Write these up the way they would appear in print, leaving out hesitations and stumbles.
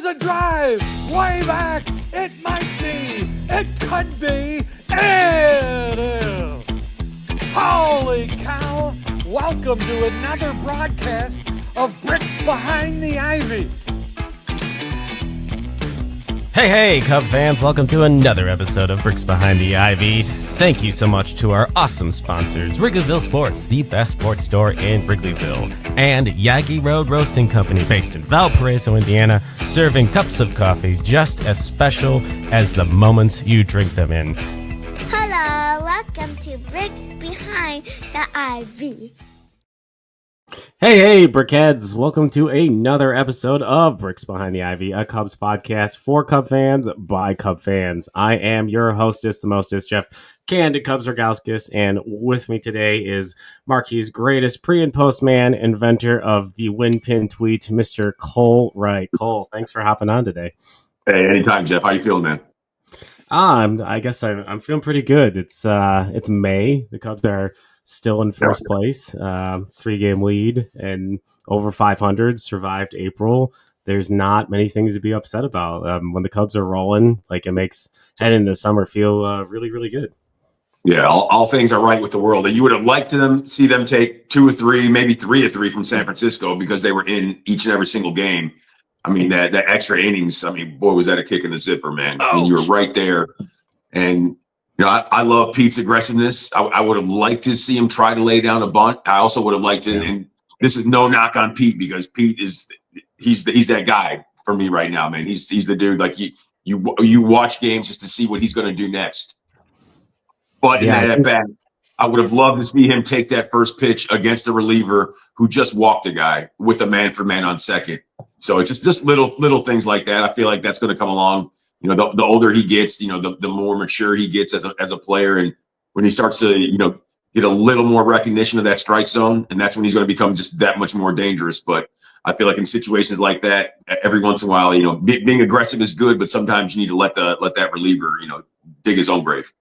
a drive, way back, it might be, it could be, it is. Holy cow, welcome to another broadcast of Bricks Behind the Ivy. Hey, Cub fans, welcome to another episode of Bricks Behind the Ivy. Thank you so much to our awesome sponsors, Wrigleyville Sports, the best sports store in Wrigleyville, and Yagi Road Roasting Company, based in Valparaiso, Indiana, serving cups of coffee just as special as the moments you drink them in. Hello, welcome to Bricks Behind the Ivy. Hey, Brickheads! Welcome to another episode of Bricks Behind the Ivy, a Cubs podcast for Cub fans by Cub fans. I am your hostess, the mostest, Jeff Candid Cubs Rogowskis, and with me today is Marquee's greatest pre- and post-man, inventor of the win pin tweet, Mr. Cole Wright. Cole, thanks for hopping on today. Hey, anytime, Jeff. How you feeling, man? I guess I'm feeling pretty good. It's May. The Cubs are still in first place, 3-game lead, and over 500, survived April. There's not many things to be upset about. When the Cubs are rolling, like, it makes heading into summer feel really, really good. Yeah, all things are right with the world. And you would have liked to see them take 2 or 3, maybe 3 or 3 from San Francisco because they were in each and every single game. I mean, that extra innings, I mean, boy, was that a kick in the zipper, man. I mean, you were right there. And you know, I love Pete's aggressiveness. I would have liked to see him try to lay down a bunt. I also would have liked to, and this is no knock on Pete because Pete he's that guy for me right now, man. He's the dude. Like you watch games just to see what he's going to do next. But in that at bat, I would have loved to see him take that first pitch against a reliever who just walked a guy with a man for man on second. So it's just little things like that. I feel like that's going to come along. You know, the older he gets, you know, the more mature he gets as a player. And when he starts to, you know, get a little more recognition of that strike zone, and that's when he's going to become just that much more dangerous. But I feel like in situations like that, every once in a while, you know, being aggressive is good, but sometimes you need to let that reliever, you know, dig his own grave.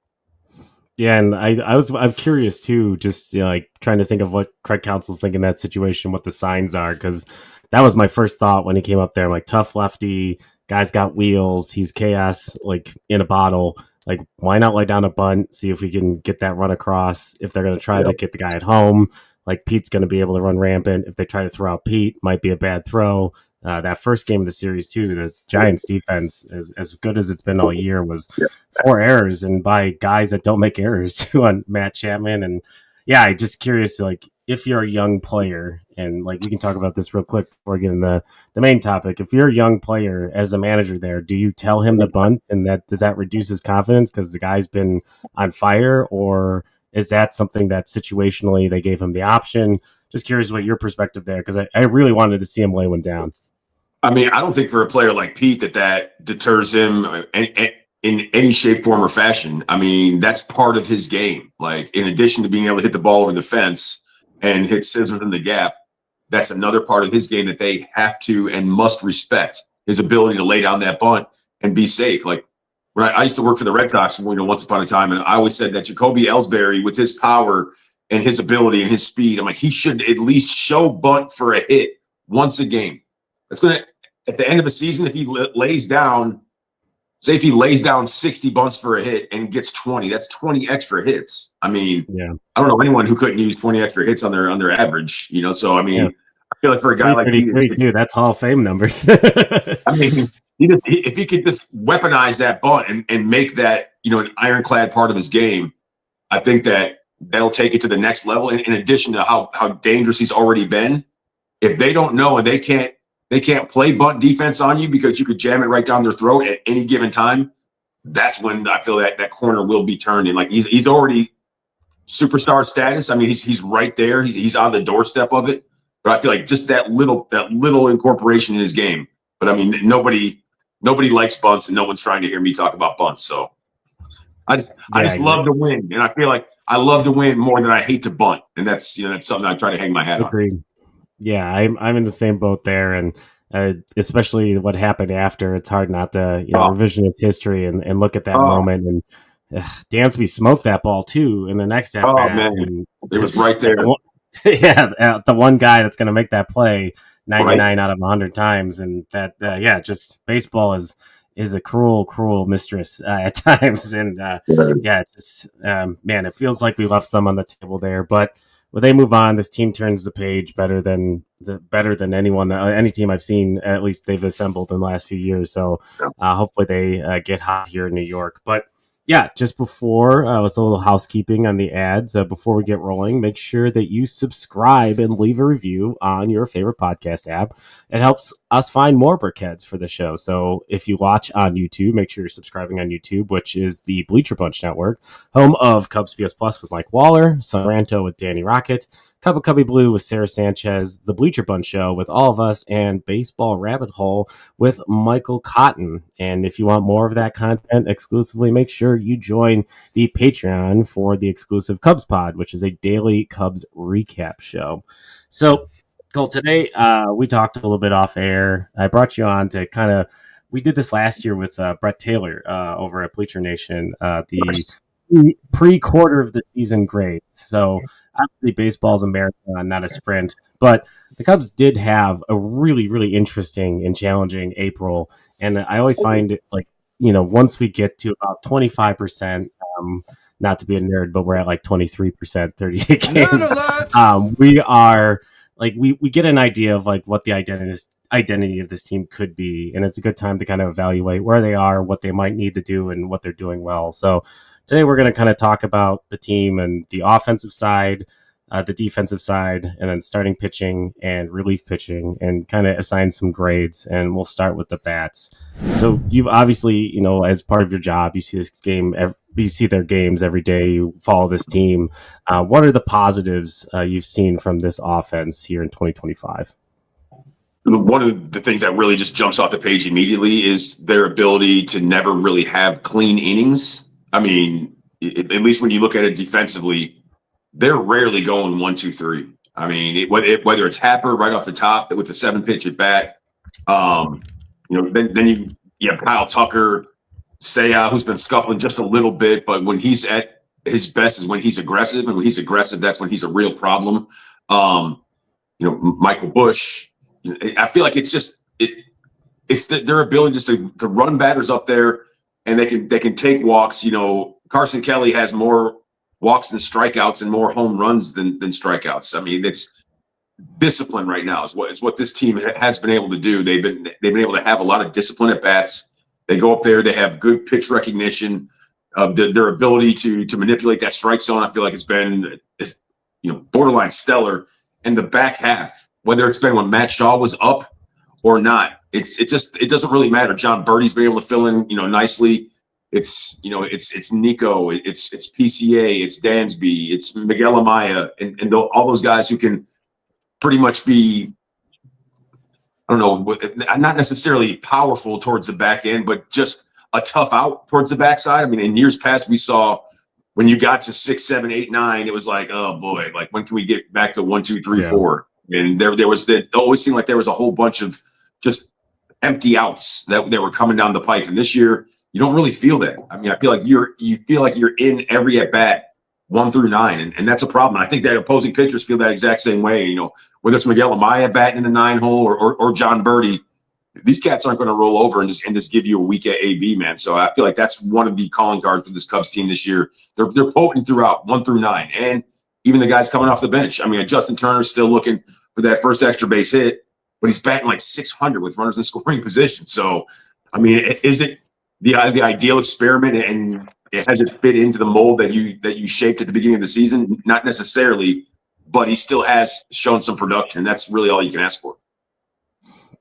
Yeah, and I'm curious too, just, you know, like trying to think of what Craig Counsell's thinking in that situation, what the signs are, because that was my first thought when he came up there. I'm like, tough lefty. Guy's got wheels. He's chaos, like, in a bottle. Like, why not lay down a bunt, see if we can get that run across? If they're going to try to get the guy at home, like, Pete's going to be able to run rampant. If they try to throw out Pete, might be a bad throw. That first game of the series, too, the Giants' defense, as good as it's been all year, was 4 errors, and by guys that don't make errors, too, on Matt Chapman. And, yeah, I'm just curious, like, if you're a young player, and like we can talk about this real quick before we get in the main topic. If you're a young player as a manager there, do you tell him the bunt, and does that reduce his confidence because the guy's been on fire, or is that something that situationally they gave him the option? Just curious what your perspective there, because I really wanted to see him lay one down. I mean, I don't think for a player like Pete that deters him in any shape, form, or fashion. I mean, that's part of his game. Like, in addition to being able to hit the ball over the fence and hit scissors in the gap, that's another part of his game that they have to and must respect, his ability to lay down that bunt and be safe. Like, when I used to work for the Red Sox, you know, once upon a time, and I always said that Jacoby Ellsbury, with his power and his ability and his speed, I'm like, he should at least show bunt for a hit once a game. That's going to, at the end of the season, if he lays down, say if he lays down 60 bunts for a hit and gets 20, that's 20 extra hits. I mean, I don't know anyone who couldn't use 20 extra hits on their average, you know? So, I mean, I feel like for a guy like Pete, too, that's Hall of Fame numbers. I mean, if he could just weaponize that bunt and make that, you know, an ironclad part of his game, I think that'll take it to the next level. In addition to how dangerous he's already been, if they don't know and they can't play bunt defense on you because you could jam it right down their throat at any given time, that's when I feel that corner will be turned. And like, he's already superstar status. I mean, he's right there. He's on the doorstep of it. But I feel like just that little incorporation in his game. But I mean, nobody likes bunts, and no one's trying to hear me talk about bunts. So I just love to win, and I feel like I love to win more than I hate to bunt, and that's something I try to hang my hat on. Agreed. Yeah, I'm in the same boat there, and especially what happened after. It's hard not to revisionist history and look at that moment. And Dansby smoked that ball too in the next at bat. Man, it was right there. Yeah, the one guy that's going to make that play 99 out of 100 times. And that, just baseball is a cruel mistress at times. And man, it feels like we left some on the table there. But when they move on, this team turns the page better than anyone, any team I've seen. At least they've assembled in the last few years. So hopefully they get hot here in New York. But yeah, just before, it's a little housekeeping on the ads. Before we get rolling, make sure that you subscribe and leave a review on your favorite podcast app. It helps us find more Brickheads for the show. So if you watch on YouTube, make sure you're subscribing on YouTube, which is the Bleacher Bunch Network, home of Cubs PS Plus with Mike Waller, Sorrento with Danny Rocket, Cup of Cubby Blue with Sarah Sanchez, The Bleacher Bunch Show with all of us, and Baseball Rabbit Hole with Michael Cotton. And if you want more of that content exclusively, make sure you join the Patreon for the exclusive Cubs Pod, which is a daily Cubs recap show. So, Cole, today we talked a little bit off air. I brought you on to we did this last year with Brett Taylor over at Bleacher Nation, the pre-quarter of the season grades. So obviously baseball's a marathon, not a sprint, but the Cubs did have a really, really interesting and challenging April. And I always find it once we get to about 25%, not to be a nerd, but we're at like 23%, 38 games. We are we get an idea of what the identity of this team could be. And it's a good time to kind of evaluate where they are, what they might need to do, and what they're doing well. So today we're going to kind of talk about the team and the offensive side, the defensive side, and then starting pitching and relief pitching, and kind of assign some grades. And we'll start with the bats. So you've obviously, as part of your job, you see this game, you see their games every day. You follow this team. What are the positives you've seen from this offense here in 2025? One of the things that really just jumps off the page immediately is their ability to never really have clean innings. I mean, at least when you look at it defensively, they're rarely going 1, 2, 3. I mean, whether it's Happer right off the top with the 7-pitch at bat, then you have Kyle Tucker, Seiya, who's been scuffling just a little bit, but when he's at his best is when he's aggressive, and when he's aggressive, that's when he's a real problem. Michael Bush. I feel like it's their ability just to run batters up there, and they can take walks. Carson Kelly has more walks than strikeouts and more home runs than strikeouts. I mean, it's discipline right now is what this team has been able to do. They've been able to have a lot of discipline at bats. They go up there, they have good pitch recognition. Their ability to manipulate that strike zone, I feel like, has been borderline stellar. And the back half, whether it's been when Matt Shaw was up or not, it doesn't really matter. John Birdie's been able to fill in, nicely. It's Nico, it's PCA, it's Dansby, it's Miguel Amaya, and all those guys who can pretty much be, I don't know, not necessarily powerful towards the back end, but just a tough out towards the backside. I mean, in years past, we saw when you got to 6, 7, 8, 9, it was like, oh boy, when can we get back to 1, 2, 3, 4? And it always seemed like there was a whole bunch of just empty outs that were coming down the pipe. And this year, you don't really feel that. I mean, I feel like you feel like you're in every at bat 1 through 9, and that's a problem. I think that opposing pitchers feel that exact same way. Whether it's Miguel Amaya batting in the 9 hole or John Birdie, these cats aren't going to roll over and just give you a week at AB, man. So I feel like that's one of the calling cards for this Cubs team this year. They're potent throughout 1 through 9, and even the guys coming off the bench. I mean, Justin Turner's still looking for that first extra base hit, but he's batting like 600 with runners in scoring position. So, I mean, is it the ideal experiment, and has it fit into the mold that you shaped at the beginning of the season? Not necessarily, but he still has shown some production. That's really all you can ask for.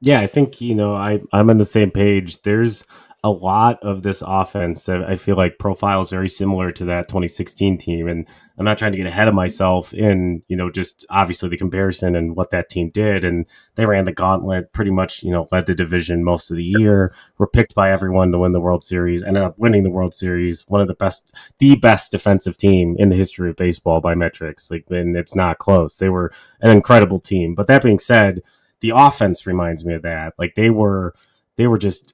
Yeah, I think, I'm on the same page. There's a lot of this offense that I feel like profiles very similar to that 2016 team. And I'm not trying to get ahead of myself in, just obviously the comparison and what that team did. And they ran the gauntlet, pretty much, led the division most of the year, were picked by everyone to win the World Series, ended up winning the World Series, one of the best defensive team in the history of baseball by metrics. And it's not close. They were an incredible team. But that being said, the offense reminds me of that. They were just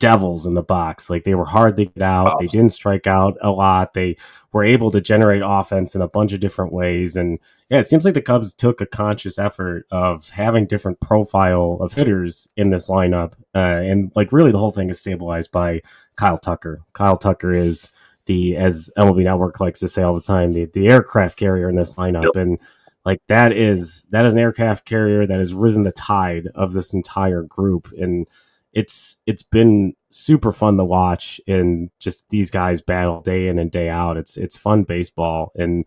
devils in the box. Like, they were hard to get out. They Awesome. didn't strike out a lot. They were able to generate offense in a bunch of different ways. And yeah, it seems like the Cubs took a conscious effort of having different profile of hitters in this lineup. And like, really the whole thing is stabilized by Kyle Tucker. Kyle Tucker is as MLB Network likes to say all the time, the aircraft carrier in this lineup. Yep. And like, that is an aircraft carrier that has risen the tide of this entire group. And it's been super fun to watch, and just these guys battle day in and day out. It's fun baseball. And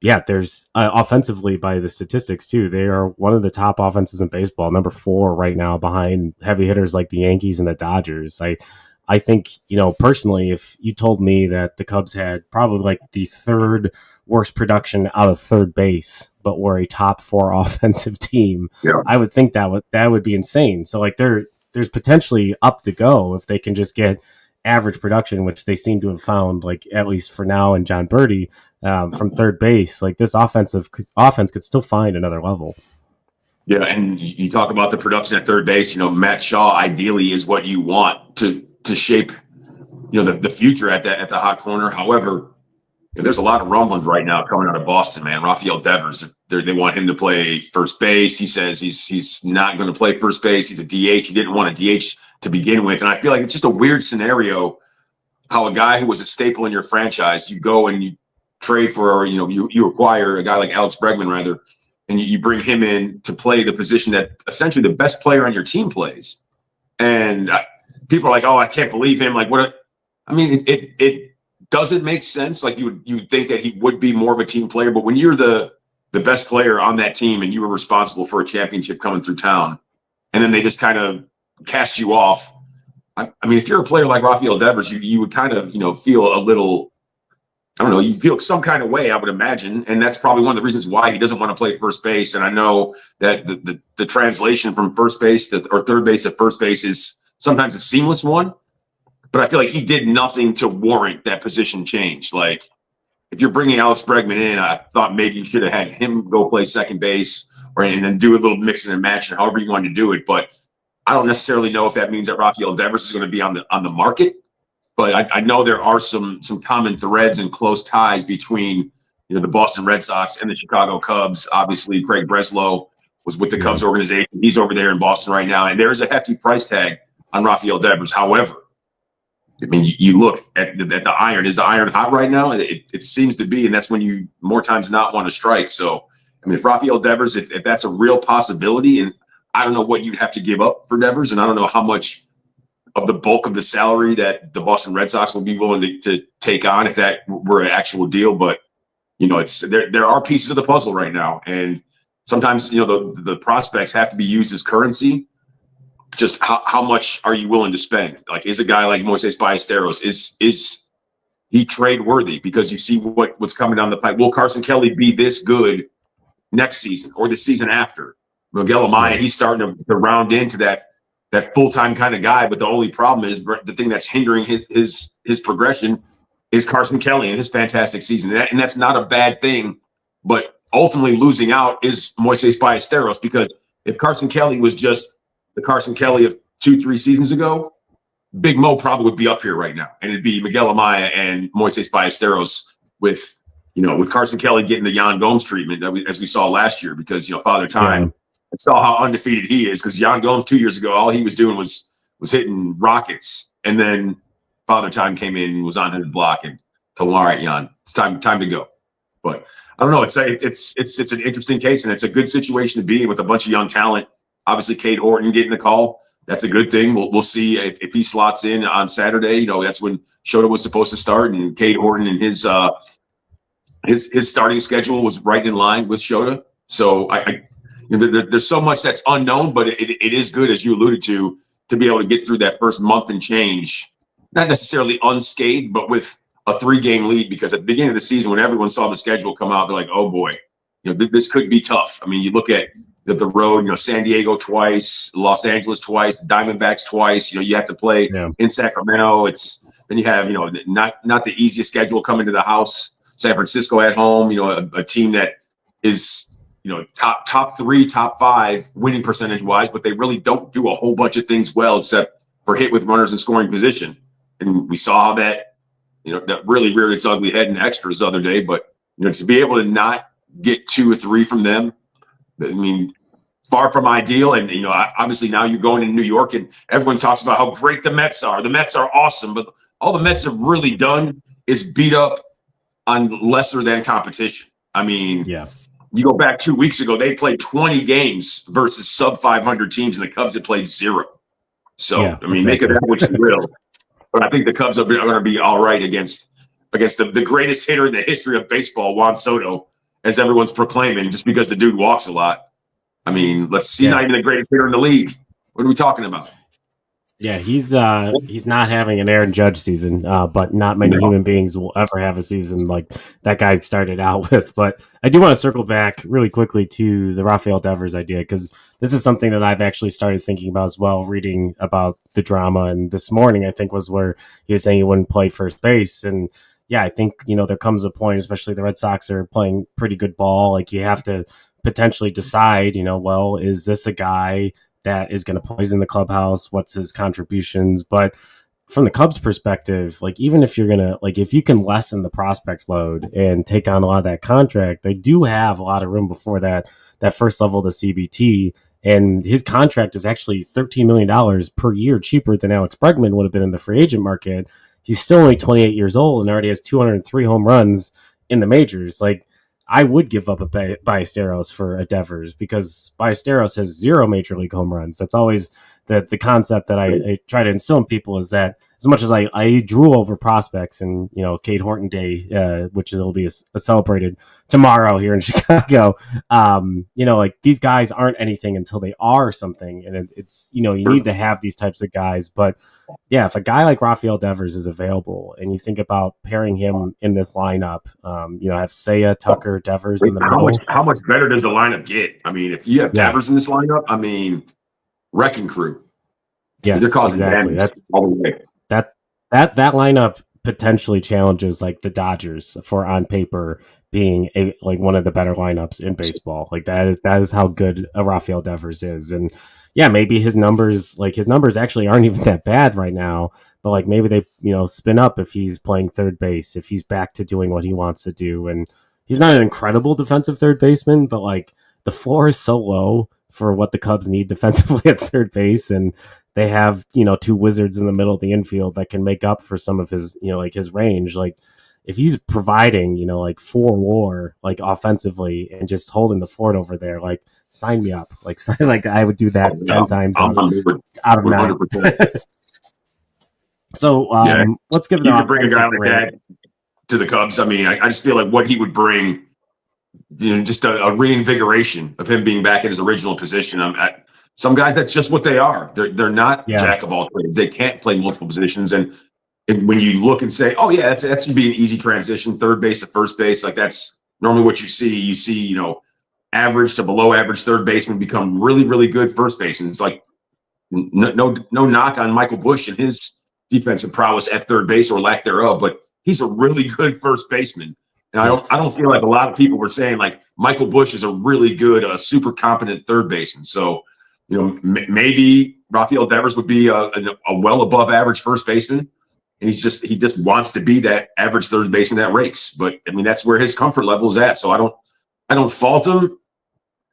yeah, there's offensively, by the statistics too, they are one of the top offenses in baseball, number 4 right now, behind heavy hitters like the Yankees and the Dodgers. I think, personally, if you told me that the Cubs had probably like the 3rd worst production out of third base, but were a top 4 offensive team, Yeah. I would think that would be insane. So like, there's potentially up to go if they can just get average production, which they seem to have found, like, at least for now, in John Birdie, from third base. Like, this offense could still find another level. Yeah, and you talk about the production at third base. Matt Shaw ideally is what you want to shape, the future at the hot corner. However, there's a lot of rumblings right now coming out of Boston, man. Rafael Devers, they want him to play first base. He says he's not going to play first base. He's a DH. He didn't want a DH to begin with. And I feel like it's just a weird scenario how a guy who was a staple in your franchise, you go and you trade for, you acquire a guy like Alex Bregman, rather, and you bring him in to play the position that essentially the best player on your team plays. And people are like, oh, I can't believe him. Like, what? I mean, it doesn't make sense. Like, you would think that he would be more of a team player, but when you're the best player on that team and you were responsible for a championship coming through town, and then they just kind of cast you off. I mean, if you're a player like Rafael Devers, you would kind of, feel a little, I don't know, you feel some kind of way, I would imagine. And that's probably one of the reasons why he doesn't want to play first base. And I know that the translation from first base or third base to first base is sometimes a seamless one. But I feel like he did nothing to warrant that position change. Like, if you're bringing Alex Bregman in, I thought maybe you should have had him go play second base, and then do a little mixing and matching, however you wanted to do it. But I don't necessarily know if that means that Rafael Devers is going to be on the market. But I know there are some common threads and close ties between the Boston Red Sox and the Chicago Cubs. Obviously, Craig Breslow was with the Cubs organization. He's over there in Boston right now, and there's a hefty price tag on Rafael Devers. However, I mean, you look at the iron. Is the iron hot right now? It seems to be, and that's when you more times than not want to strike. So, I mean, if Rafael Devers, if that's a real possibility, and I don't know what you'd have to give up for Devers, and I don't know how much of the bulk of the salary that the Boston Red Sox will be willing to take on if that were an actual deal. But, it's there are pieces of the puzzle right now, and sometimes the prospects have to be used as currency. Just how much are you willing to spend? Like, is a guy like Moises Ballesteros, is he trade worthy? Because you see what's coming down the pipe. Will Carson Kelly be this good next season or the season after? Miguel Amaya, he's starting to round into that full-time kind of guy. But the only problem is the thing that's hindering his progression is Carson Kelly and his fantastic season. And that's not a bad thing. But ultimately losing out is Moises Ballesteros, because if Carson Kelly was just the Carson Kelly of 2-3 seasons ago, Big Mo probably would be up here right now, and it'd be Miguel Amaya and Moises Ballesteros with Carson Kelly getting the Yan Gomes treatment as we saw last year, because Father Time saw how undefeated he is, because Yan Gomes 2 years ago, all he was doing was hitting rockets, and then Father Time came in and was on his block and told him, all right, Yan, it's time to go. But I don't know. It's an interesting case, and it's a good situation to be in with a bunch of young talent. Obviously, Cade Horton getting the call. That's a good thing. We'll see if he slots in on Saturday. That's when Shota was supposed to start, and Cade Horton and his starting schedule was right in line with Shota. So there's so much that's unknown, but it is good, as you alluded to be able to get through that first month and change, not necessarily unscathed, but with a 3-game lead. Because at the beginning of the season, when everyone saw the schedule come out, they're like, oh boy, this could be tough. I mean, you look at the road, San Diego twice, Los Angeles twice, Diamondbacks twice. You have to play in Sacramento. Then you have not the easiest schedule coming to the house. San Francisco at home. A team that is top 3, top 5 winning percentage wise, but they really don't do a whole bunch of things well except for hit with runners in scoring position. And we saw how that really reared its ugly head in extras the other day. But, to be able to not get 2 or 3 from them, I mean, far from ideal. And, obviously now you're going to New York and everyone talks about how great the Mets are. The Mets are awesome, but all the Mets have really done is beat up on lesser than competition. I mean, you go back 2 weeks ago, they played 20 games versus sub 500 teams, and the Cubs had played 0. So, make of that what you will. But I think the Cubs are going to be all right against the greatest hitter in the history of baseball, Juan Soto, as everyone's proclaiming, just because the dude walks a lot. I mean, let's see, not even the greatest hitter in the league. What are we talking about? Yeah, he's not having an Aaron Judge season, but not many human beings will ever have a season like that guy started out with. But I do want to circle back really quickly to the Rafael Devers idea, because this is something that I've actually started thinking about as well, reading about the drama. And this morning, I think, was where he was saying he wouldn't play first base. And yeah, I think, there comes a point, especially the Red Sox are playing pretty good ball. Like, you have to potentially decide, well, is this a guy that is going to poison the clubhouse? What's his contributions? But from the Cubs perspective, like, even if you're going to, like, if you can lessen the prospect load and take on a lot of that contract, they do have a lot of room before that first level of the CBT. And his contract is actually $13 million per year cheaper than Alex Bregman would have been in the free agent market. He's still only 28 years old and already has 203 home runs in the majors. Like, I would give up a Ballesteros for a Devers, because Ballesteros has 0 major league home runs. That's always the concept that I try to instill in people, is that as much as I drew over prospects, and, Cade Horton Day, which will be celebrated tomorrow here in Chicago, like, these guys aren't anything until they are something. And it's, you need to have these types of guys. But yeah, if a guy like Rafael Devers is available and you think about pairing him in this lineup, have Seiya, Tucker, Devers in the middle. How much better does the lineup get? I mean, if you have Devers in this lineup, I mean, wrecking crew. Yeah, they're causing damage. That's all the way. That lineup potentially challenges, like, the Dodgers for, on paper, being one of the better lineups in baseball. Like, that is how good a Rafael Devers is. And yeah, maybe his numbers actually aren't even that bad right now, but, like, maybe they, spin up if he's playing third base, if he's back to doing what he wants to do. And he's not an incredible defensive third baseman, but, like, the floor is so low for what the Cubs need defensively at third base. And they have, 2 wizards in the middle of the infield that can make up for some of his, his range. Like, if he's providing, 4 WAR, like, offensively, and just holding the fort over there, like, sign me up. Like, I would do that 10 times out of 9. So let's give it you could bring a guy like that to the Cubs. I mean, I just feel like what he would bring, just a reinvigoration of him being back in his original position. Some guys, that's just what they are. They're not jack of all trades. They can't play multiple positions. And when you look and say, oh yeah, that should be an easy transition, third base to first base, like, that's normally what you see. You see, average to below average third baseman become really, really good first baseman. It's like no knock on Michael Busch and his defensive prowess at third base, or lack thereof, but he's a really good first baseman. And I don't feel like a lot of people were saying, like, Michael Busch is a really good, super competent third baseman. So, maybe Rafael Devers would be a well above average first baseman, and he just wants to be that average third baseman that rakes. But I mean, that's where his comfort level is at. So I don't fault him.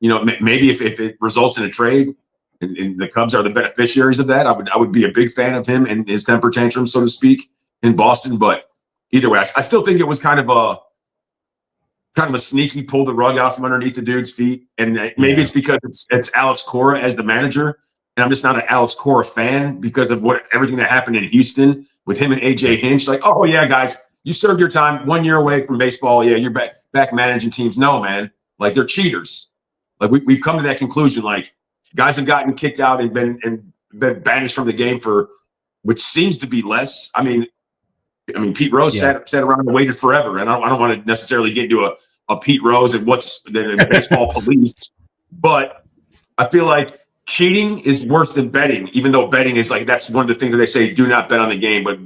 Maybe if it results in a trade, and the Cubs are the beneficiaries of that, I would be a big fan of him and his temper tantrum, so to speak, in Boston. But either way, I still think it was kind of a sneaky pull the rug out from underneath the dude's feet. And maybe it's because it's Alex Cora as the manager. And I'm just not an Alex Cora fan because of everything that happened in Houston with him and AJ Hinch. Like, oh yeah, guys, you served your time, 1 year away from baseball. Yeah, you're back managing teams. No, man, like, they're cheaters. Like, we've come to that conclusion. Like, guys have gotten kicked out and been banished from the game for, which seems to be less. I mean, Pete Rose sat around and waited forever, and I don't want to necessarily get into a Pete Rose and what's the baseball police, but I feel like cheating is worse than betting, even though betting is, like, that's one of the things that they say, do not bet on the game. But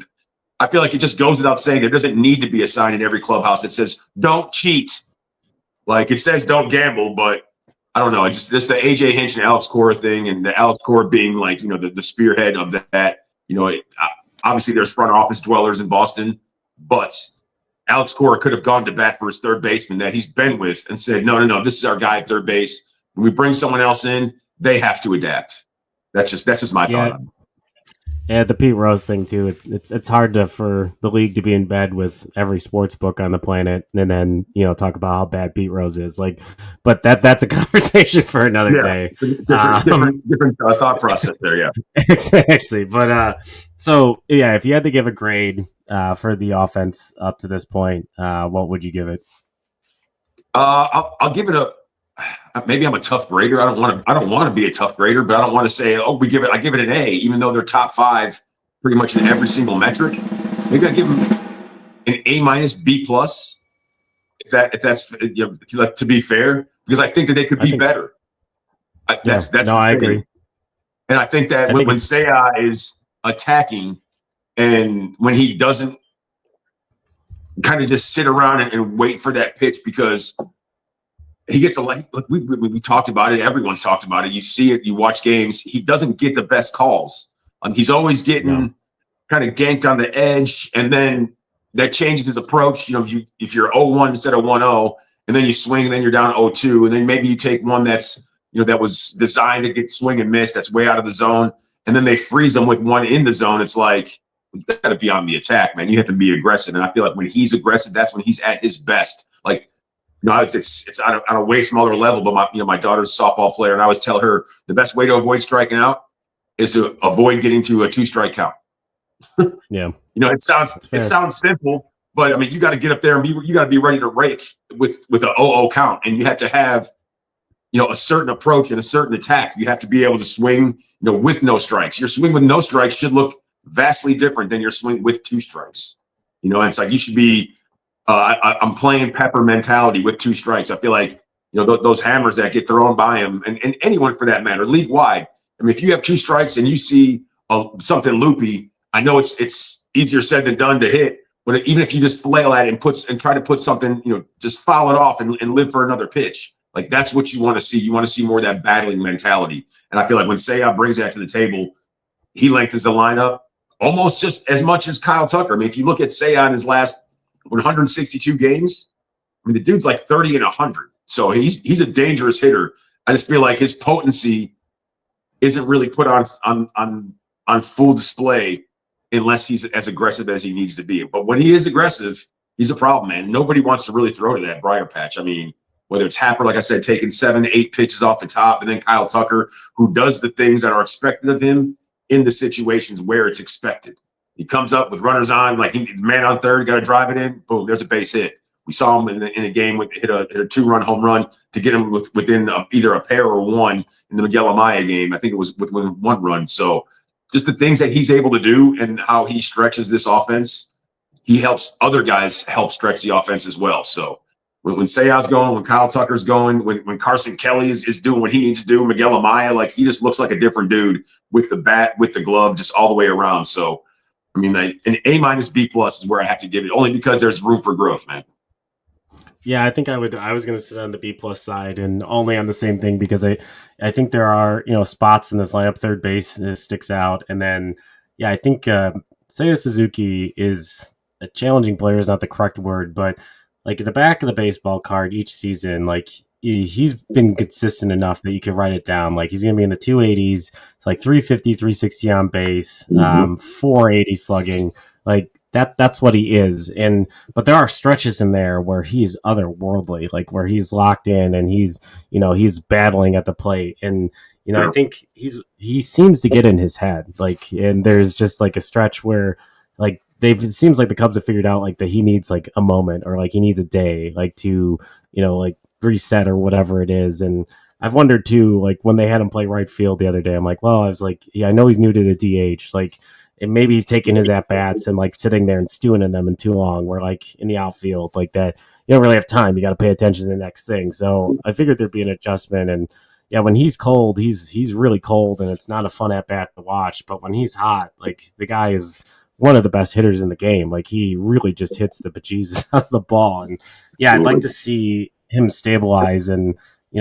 I feel like it just goes without saying there doesn't need to be a sign in every clubhouse that says don't cheat. Like, it says don't gamble, but I don't know. It's just the AJ Hinch and Alex Cora thing, and the Alex Cora being, like, the spearhead of that. Obviously there's front office dwellers in Boston, but Alex Cora could have gone to bat for his third baseman that he's been with and said, no, this is our guy at third base. When we bring someone else in, they have to adapt. That's just my thought on it. Yeah, the Pete Rose thing too. It's hard for the league to be in bed with every sports book on the planet, and then talk about how bad Pete Rose is. But that's a conversation for another day. Different thought process there. Yeah, exactly. But if you had to give a grade for the offense up to this point, what would you give it? I'll give it maybe I'm a tough grader. I don't want to be a tough grader, but I don't want to say, I give it an A, even though they're top 5 pretty much in every single metric. Maybe I give them an A- B+. If that's to be fair, because I think that they could be better. I agree. And I think that when Seiya is attacking and when he doesn't kind of just sit around and wait for that pitch, because he gets we talked about it. Everyone's talked about it. You see it. You watch games. He doesn't get the best calls. He's always getting kind of ganked on the edge, and then that changes his approach. If you're 0-1 instead of 1-0, and then you swing, and then you're down 0-2, and then maybe you take one that's that was designed to get swing and miss. That's way out of the zone, and then they freeze them with one in the zone. It's like, you got to be on the attack, man. You have to be aggressive, and I feel like when he's aggressive, that's when he's at his best. It's on a way smaller level, but my daughter's a softball player, and I always tell her the best way to avoid striking out is to avoid getting to a 2-strike count. Yeah, it sounds simple, but I mean, you got to get up there and you got to be ready to rake with a 0-0 count, and you have to have a certain approach and a certain attack. You have to be able to swing with no strikes. Your swing with no strikes should look vastly different than your swing with 2 strikes. And it's like you should be. I'm playing pepper mentality with 2 strikes. I feel like those hammers that get thrown by him, and anyone for that matter, league wide. I mean, if you have 2 strikes and you see something loopy, I know it's easier said than done to hit. But even if you just flail at it and try to put something, just foul it off and live for another pitch. Like, that's what you want to see. You want to see more of that battling mentality. And I feel like when Seiya brings that to the table, he lengthens the lineup almost just as much as Kyle Tucker. I mean, if you look at Seiya in his last 162 games, I mean, the dude's like 30 and 100. So he's a dangerous hitter. I just feel like his potency isn't really put on full display unless he's as aggressive as he needs to be. But when he is aggressive, he's a problem, man. Nobody wants to really throw to that briar patch. I mean, whether it's Happer, like I said, taking 7-8 pitches off the top, and then Kyle Tucker, who does the things that are expected of him in the situations where it's expected. He comes up with runners on, like he's man on third, got to drive it in. Boom, there's a base hit. We saw him in a game hit a 2-run home run to get him within either a pair or one in the Miguel Amaya game. I think it was within 1 run. So just the things that he's able to do and how he stretches this offense, he helps other guys help stretch the offense as well. So when Seiya's going, when Kyle Tucker's going, when Carson Kelly is doing what he needs to do, Miguel Amaya, like he just looks like a different dude with the bat, with the glove, just all the way around. So I mean, an A- B+ is where I have to give it, only because there's room for growth, man. Yeah, I think I was going to sit on the B+ side, and only on the same thing because I think there are spots in this lineup. Third base sticks out, and then I think Seiya Suzuki is a challenging player is not the correct word, but like at the back of the baseball card each season, like he's been consistent enough that you can write it down. Like he's going to be in the 280s. It's like 350, 360 on base, 480 slugging. Like that's what he is. But there are stretches in there where he's otherworldly, like where he's locked in and he's battling at the plate. And, I think he seems to get in his head. Like, and there's just like a stretch where like it seems like the Cubs have figured out like that he needs like a moment or like he needs a day, like to, like reset or whatever it is. And I've wondered too, like when they had him play right field the other day, I'm like, well, I was like, yeah, I know he's new to the DH. Like, and maybe he's taking his at-bats and like sitting there and stewing in them in too long. Where like in the outfield like that, you don't really have time. You got to pay attention to the next thing. So I figured there'd be an adjustment. And yeah, when he's cold, he's really cold and it's not a fun at-bat to watch. But when he's hot, like the guy is one of the best hitters in the game. Like he really just hits the bejesus out of the ball. And yeah, I'd like to see him stabilize and,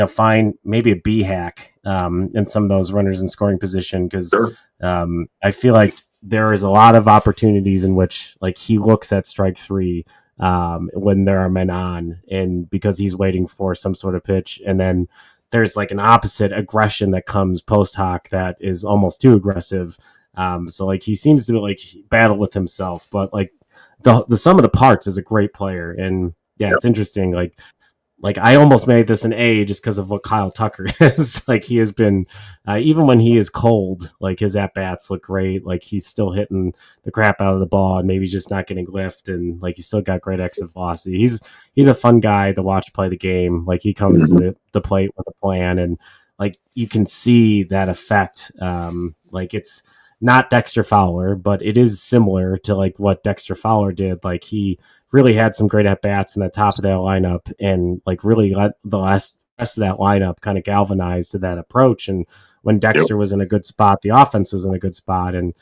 find maybe a B hack in some of those runners in scoring position. Cause I feel like there is a lot of opportunities in which like he looks at strike three when there are men on, and because he's waiting for some sort of pitch, and then there's like an opposite aggression that comes post hoc that is almost too aggressive. So like he seems to like battle with himself, but like the sum of the parts is a great player, and yeah, it's interesting. Like I almost made this an A just because of what Kyle Tucker is. Like he has been, even when he is cold, like his at bats look great. Like he's still hitting the crap out of the ball and maybe just not getting lift, and like he's still got great exit velocity. He's a fun guy to watch play the game. Like he comes to the plate with a plan, and like you can see that effect. Like it's not Dexter Fowler, but it is similar to like what Dexter Fowler did. Like he really had some great at bats in the top of that lineup, and like really let the rest of that lineup kind of galvanize to that approach. And when Dexter was in a good spot, the offense was in a good spot. And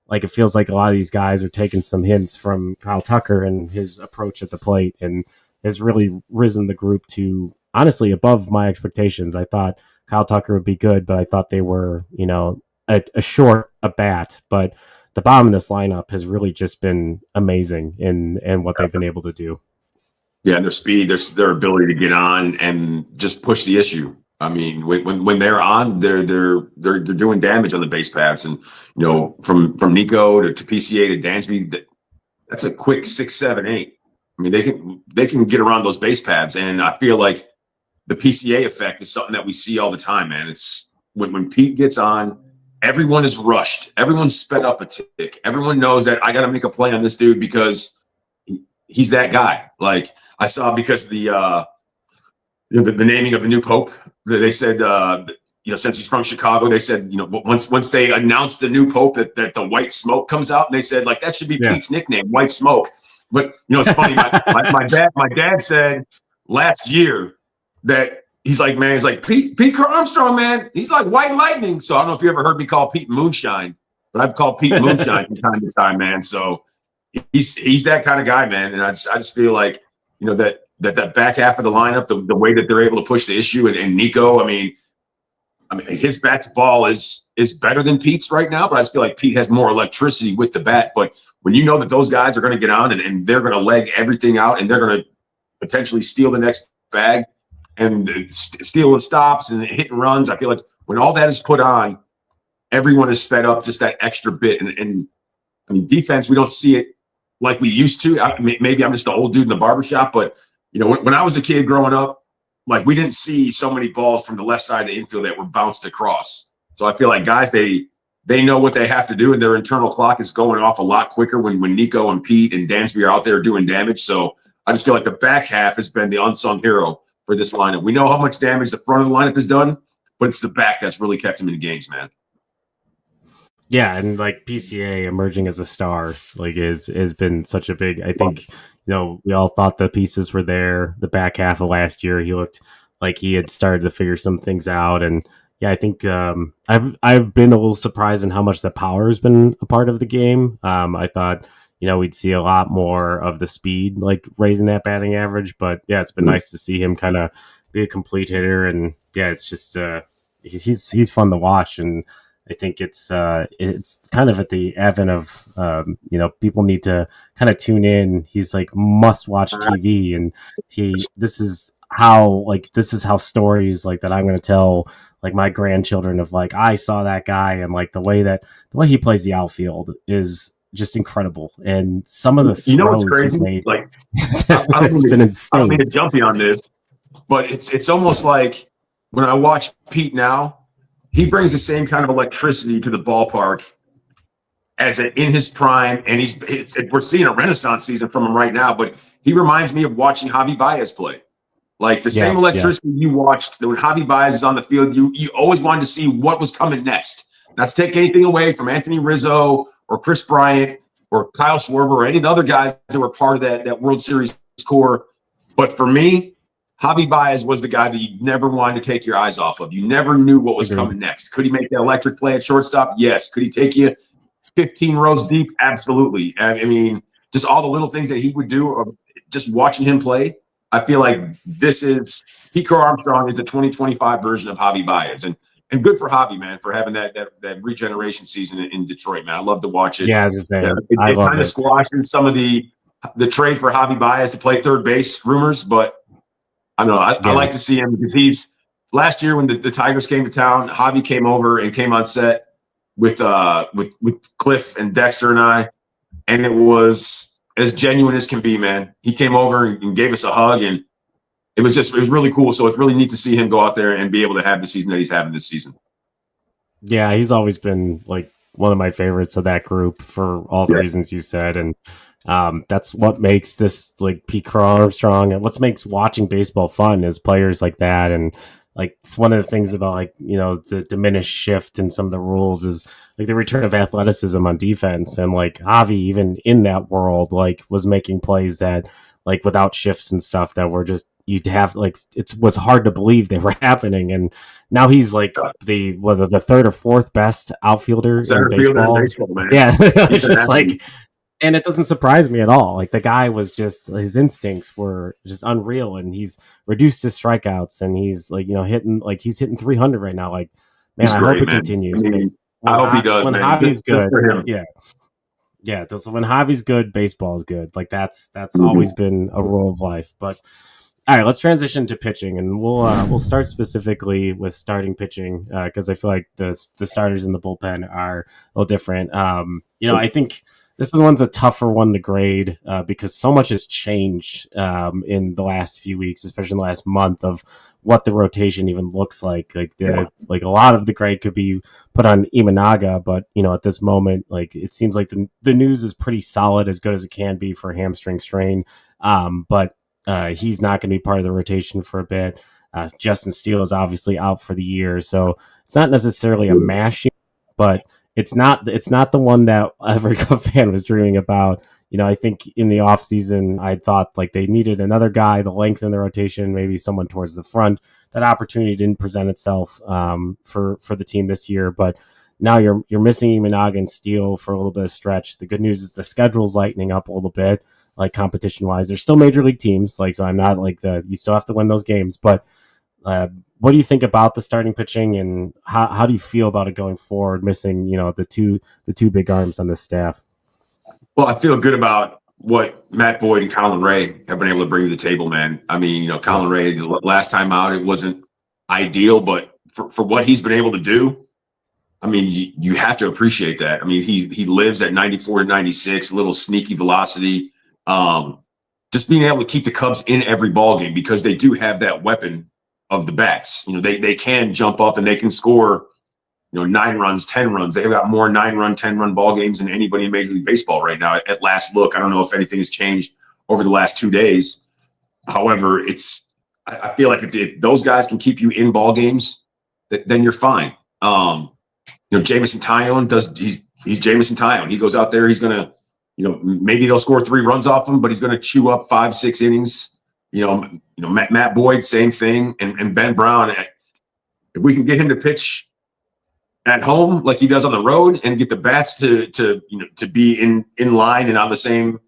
like it feels like a lot of these guys are taking some hints from Kyle Tucker and his approach at the plate, and has really risen the group to honestly above my expectations. I thought Kyle Tucker would be good, but I thought they were, you know, a short a bat, but the bottom of this lineup has really just been amazing in what they've been able to do. Yeah, and their speed, their ability to get on and just push the issue. I mean, when they're on, they're doing damage on the base paths, and you know, from Nico to PCA to Dansby, that's a quick 6, 7, 8. I mean, they can get around those base paths, and I feel like the PCA effect is something that we see all the time, man. It's when Pete gets on, everyone is rushed. Everyone's sped up a tick. Everyone knows that I got to make a play on this dude because he's that guy. Like I saw because the naming of the new pope, they said, you know, since he's from Chicago, they said, you know, once they announced the new pope that the white smoke comes out, and they said like that should be Pete's nickname, White Smoke. But you know, it's funny. My dad said last year that. He's like, man, he's like, Pete Armstrong, man. He's like white lightning. So I don't know if you ever heard me call Pete Moonshine, but I've called Pete Moonshine from time to time, man. So he's that kind of guy, man. And I just feel like, you know, that back half of the lineup, the way that they're able to push the issue, and Nico, I mean, his bat to ball is better than Pete's right now, but I just feel like Pete has more electricity with the bat. But when you know that those guys are going to get on and they're going to leg everything out, and they're going to potentially steal the next bag, and stealing stops and hit and runs, I feel like when all that is put on, everyone is sped up just that extra bit. And I mean, defense, we don't see it like we used to. Maybe I'm just an old dude in the barbershop, but you know, when I was a kid growing up, like we didn't see so many balls from the left side of the infield that were bounced across. So I feel like guys, they know what they have to do, and their internal clock is going off a lot quicker when Nico and Pete and Dansby are out there doing damage. So I just feel like the back half has been the unsung hero for this lineup. We know how much damage the front of the lineup has done, but it's the back that's really kept him in the games, man. Yeah, and like PCA emerging as a star, like has been such a big. I think, you know, we all thought the pieces were there. The back half of last year, he looked like he had started to figure some things out, and yeah, I think I've been a little surprised in how much the power has been a part of the game. I thought, you know, we'd see a lot more of the speed, like raising that batting average. But yeah, it's been nice to see him kind of be a complete hitter. And yeah, it's just he's fun to watch. And I think it's kind of at the advent of you know, people need to kind of tune in. He's like must watch TV, and this is how stories like that I'm going to tell like my grandchildren of like I saw that guy, and like the way he plays the outfield is just incredible. And some of the throws, you know what's crazy? He's made, like it's been insane. I don't mean to jump you on this, but it's almost like when I watch Pete now, he brings the same kind of electricity to the ballpark as in his prime, and we're seeing a renaissance season from him right now. But he reminds me of watching Javi Baez play. Like the same electricity you watched when Javi Baez is on the field, you always wanted to see what was coming next. Not to take anything away from Anthony Rizzo or Chris Bryant or Kyle Schwarber or any of the other guys that were part of that World Series core. But for me, Javi Baez was the guy that you never wanted to take your eyes off of. You never knew what was coming next. Could he make that electric play at shortstop? Yes. Could he take you 15 rows deep? Absolutely. I mean, just all the little things that he would do, just watching him play. I feel like Pete Armstrong is the 2025 version of Javi Baez. And And good for Javi, man, for having that regeneration season in Detroit, man. I love to watch it. Yeah, as I say, It I love kind of it. squashes some of the trade for Javi Baez to play third base rumors, but I don't know. I like to see him because last year when the Tigers came to town, Javi came over and came on set with Cliff and Dexter and I, and it was as genuine as can be, man. He came over and gave us a hug, and it was really cool. So it's really neat to see him go out there and be able to have the season that he's having this season. Yeah, he's always been like one of my favorites of that group for all the reasons you said, and that's what makes this like Pete Crow Armstrong and what makes watching baseball fun is players like that. And like it's one of the things about like, you know, the diminished shift in some of the rules is like the return of athleticism on defense. And like Javi, even in that world, like was making plays that like without shifts and stuff that were just, you'd have like, it was hard to believe they were happening. And now he's like the third or fourth best outfielder in baseball. Man. Yeah. It's just like, and it doesn't surprise me at all. Like the guy was just, his instincts were just unreal, and he's reduced his strikeouts, and he's like, you know, he's hitting 300 right now. Like, man, I hope it continues. I mean, I hope he does. When man. Javi's good, yeah. When Javi's good, baseball is good. Like that's always been a rule of life. But all right, let's transition to pitching, and we'll start specifically with starting pitching because I feel like the starters in the bullpen are a little different. You know, I think this one's a tougher one to grade because so much has changed in the last few weeks, especially in the last month, of what the rotation even looks like. Like a lot of the grade could be put on Imanaga, but you know, at this moment, like it seems like the news is pretty solid, as good as it can be for a hamstring strain. But he's not going to be part of the rotation for a bit. Justin Steele is obviously out for the year, so it's not necessarily a mash, but it's not the one that every Cub fan was dreaming about. You know, I think in the offseason, I thought like they needed another guy to lengthen the rotation, maybe someone towards the front. That opportunity didn't present itself for the team this year, but now you're missing Imanaga and Steele for a little bit of stretch. The good news is the schedule's lightening up a little bit, like competition wise. There's still major league teams, like, so I'm not like you still have to win those games, but what do you think about the starting pitching, and how do you feel about it going forward, missing, you know, the two big arms on the staff? Well, I feel good about what Matt Boyd and Colin Ray have been able to bring to the table, man. I mean, you know, Colin Ray, the last time out, it wasn't ideal, but for what he's been able to do, I mean, you have to appreciate that. I mean, he lives at 94 to 96, a little sneaky velocity. Just being able to keep the Cubs in every ball game because they do have that weapon of the bats. You know, they can jump up and they can score, you know, 9 runs, 10 runs. They've got more 9-run, 10-run ball games than anybody in Major League Baseball right now. At last look, I don't know if anything has changed over the last 2 days. However, I feel like if those guys can keep you in ball games, then you're fine. You know, Jamison Tyone he's Jamison Tyone. He goes out there, he's gonna, you know, maybe they'll score 3 runs off him, but he's gonna chew up 5-6 innings. You know, Matt Boyd, same thing, and Ben Brown. If we can get him to pitch at home like he does on the road, and get the bats to be in line and on the same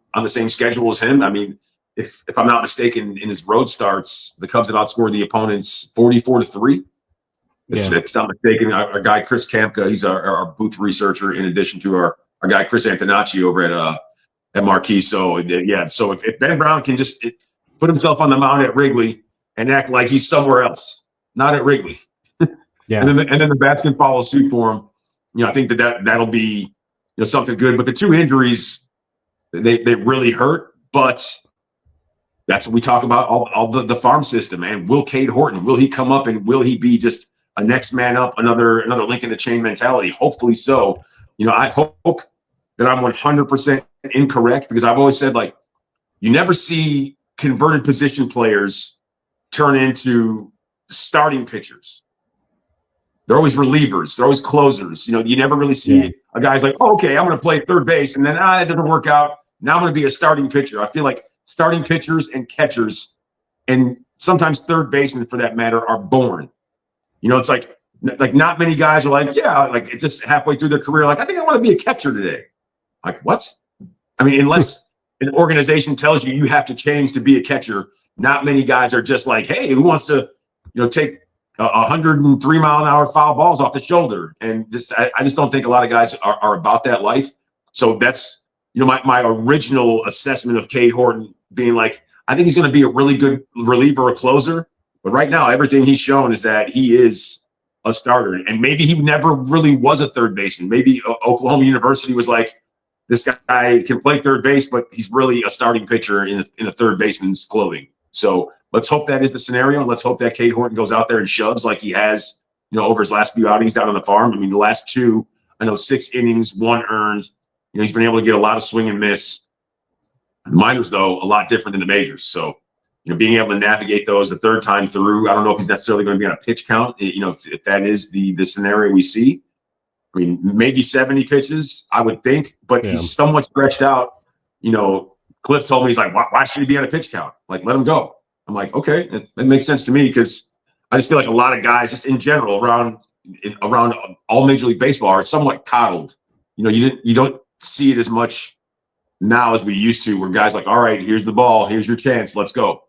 schedule as him. I mean, if I'm not mistaken, in his road starts, the Cubs have outscored the opponents 44-3. If it's not mistaken, our guy Chris Kampka, he's our booth researcher, in addition to our guy Chris Antonacci over at Marquee. So so if Ben Brown can just put himself on the mound at Wrigley and act like he's somewhere else, not at Wrigley. And then the bats can follow suit for him. You know, I think that'll be, you know, something good. But the 2 injuries, they really hurt. But that's what we talk about, all the farm system. And will Cade Horton, will he come up and will he be just a next man up, another link in the chain mentality? Hopefully so. You know, I hope that I'm 100% incorrect, because I've always said, like, you never see converted position players turn into starting pitchers. They're always relievers. They're always closers. You know, you never really see a guy's like, oh, okay, I'm going to play third base, and then it doesn't work out. Now I'm going to be a starting pitcher. I feel like starting pitchers and catchers, and sometimes third basemen for that matter, are born. You know, it's like not many guys are like, like it's just halfway through their career, like, I think I want to be a catcher today. Like, what? I mean, unless an organization tells you have to change to be a catcher, not many guys are just like, hey, who wants to, you know, take 103-mile-an-hour foul balls off the shoulder. And I just don't think a lot of guys are about that life. So that's, my original assessment of Cade Horton being like, I think he's going to be a really good reliever or closer. But right now, everything he's shown is that he is a starter. And maybe he never really was a third baseman. Maybe Oklahoma University was like, this guy can play third base, but he's really a starting pitcher in a third baseman's clothing. So let's hope that is the scenario. And let's hope that Cade Horton goes out there and shoves like he has, over his last few outings down on the farm. I mean, the last two, 6 innings, 1 earned. He's been able to get a lot of swing and miss. The minors, though, a lot different than the majors. So, being able to navigate those the third time through, I don't know if he's necessarily going to be on a pitch count, if that is the scenario we see. I mean, maybe 70 pitches, I would think, but he's somewhat stretched out. Cliff told me, he's like, why should he be on a pitch count? Like, let him go. I'm like, okay, that makes sense to me, because I just feel like a lot of guys, just in general, around all Major League Baseball are somewhat coddled. You don't see it as much now as we used to, where guys like, all right, here's the ball, here's your chance, let's go.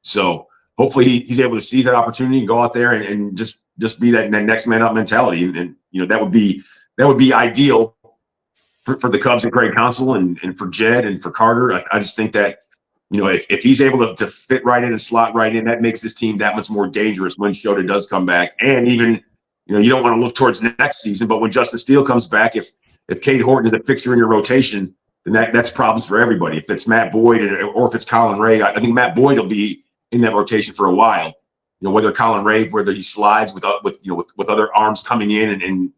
So hopefully he's able to seize that opportunity and go out there and just be that next man up mentality. And that would be ideal for the Cubs and Craig Counsell and for Jed and for Carter. I just think that, if he's able to fit right in and slot right in, that makes this team that much more dangerous when Shota does come back. And even, you don't want to look towards next season, but when Justin Steele comes back, if Cade Horton is a fixture in your rotation, then that's problems for everybody. If it's Matt Boyd or if it's Colin Ray, I think Matt Boyd will be in that rotation for a while. Whether Colin Ray, whether he slides with other arms coming in and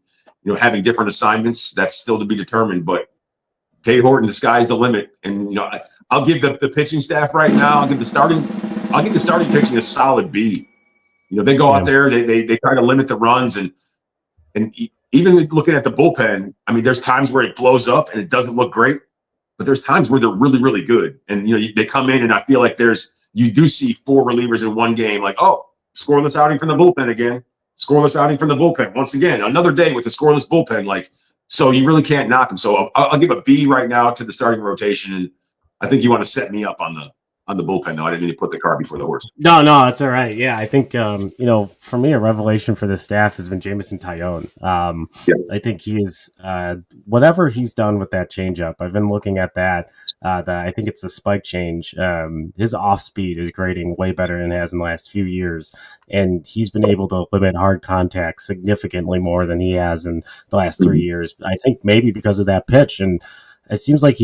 having different assignments, that's still to be determined. But Cade Horton, the sky's the limit. And I'll give the pitching staff right now. I'll give the starting pitching a solid B. They go out there, they try to limit the runs and even looking at the bullpen, I mean, there's times where it blows up and it doesn't look great, but there's times where they're really, really good. And, they come in and I feel like you do see 4 relievers in one game, like, oh, scoreless outing from the bullpen again, scoreless outing from the bullpen. Once again, another day with a scoreless bullpen. Like, so you really can't knock them. So I'll give a B right now to the starting rotation. And I think you want to set me up on the bullpen, though. I didn't need to put the cart before the horse. No, it's all right. Yeah, I think, for me, a revelation for this staff has been Jameson Taillon. I think he is, whatever he's done with that changeup, I've been looking at that. I think it's the spike change. His off speed is grading way better than it has in the last few years. And he's been able to limit hard contact significantly more than he has in the last 3 years. I think maybe because of that pitch. And it seems like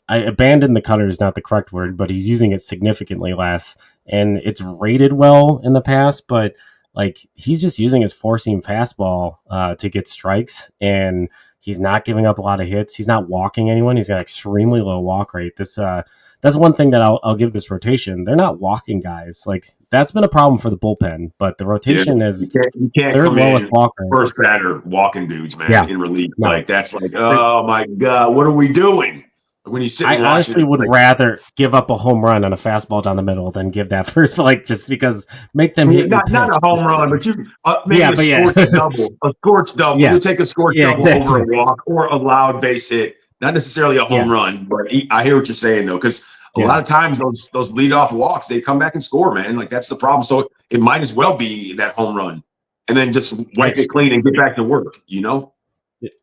I abandoned the cutter is not the correct word, but he's using it significantly less. And it's rated well in the past, but like he's just using his 4-seam fastball to get strikes, and he's not giving up a lot of hits. He's not walking anyone. He's got extremely low walk rate. That's one thing that I'll give this rotation. They're not walking guys. Like that's been a problem for the bullpen, but the rotation is you can't third lowest walk rate. First batter walking dudes, man, in relief. No. Like that's like, oh my God, what are we doing? When you sit and I honestly would rather give up a home run on a fastball down the middle than give that first, just because make them hit. Not a home run, but you maybe a scorched double. A scorched double. You take a scorched double over a walk or a loud base hit. Not necessarily a home run, but I hear what you're saying though, because a lot of times those leadoff walks, they come back and score, man. Like that's the problem. So it might as well be that home run, and then just wipe it clean and get back to work.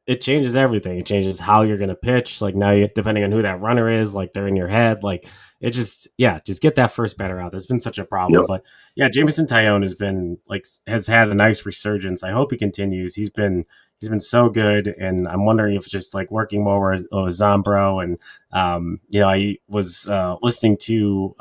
It changes everything. It changes how you're going to pitch. Like now, depending on who that runner is, like they're in your head. Like it just get that first batter out. That's been such a problem. But Jameson Taillon has had a nice resurgence. I hope he continues. He's been so good, and I'm wondering if just like working more with Zombro, and I was listening to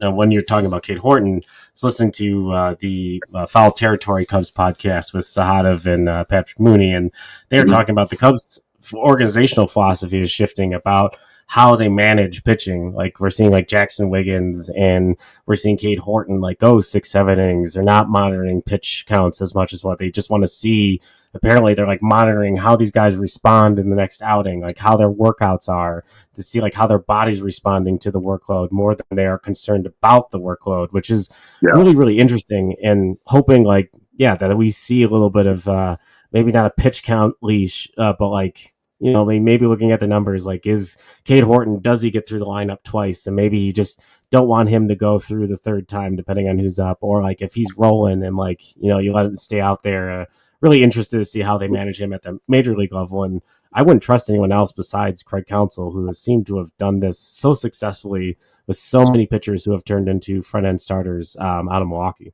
when you're talking about Cade Horton, I was listening to the Foul Territory Cubs podcast with Sahadev and Patrick Mooney, and they were talking about the Cubs' organizational philosophy is shifting about how they manage pitching. Like we're seeing like Jackson Wiggins and we're seeing Cade Horton go 6-7 innings. They're not monitoring pitch counts as much as what they just want to see. Apparently they're monitoring how these guys respond in the next outing, like how their workouts are, to see how their body's responding to the workload more than they are concerned about the workload, which is really, really interesting, and hoping that we see a little bit of maybe not a pitch count leash, but you know, maybe looking at the numbers, like, is Cade Horton, does he get through the lineup twice? And maybe you just don't want him to go through the third time, depending on who's up, or like if he's rolling and like, you know, you let him stay out there. Really interested to see how they manage him at the major league level. And I wouldn't trust anyone else besides Craig Counsell, who has seemed to have done this so successfully with so many pitchers who have turned into front end starters out of Milwaukee.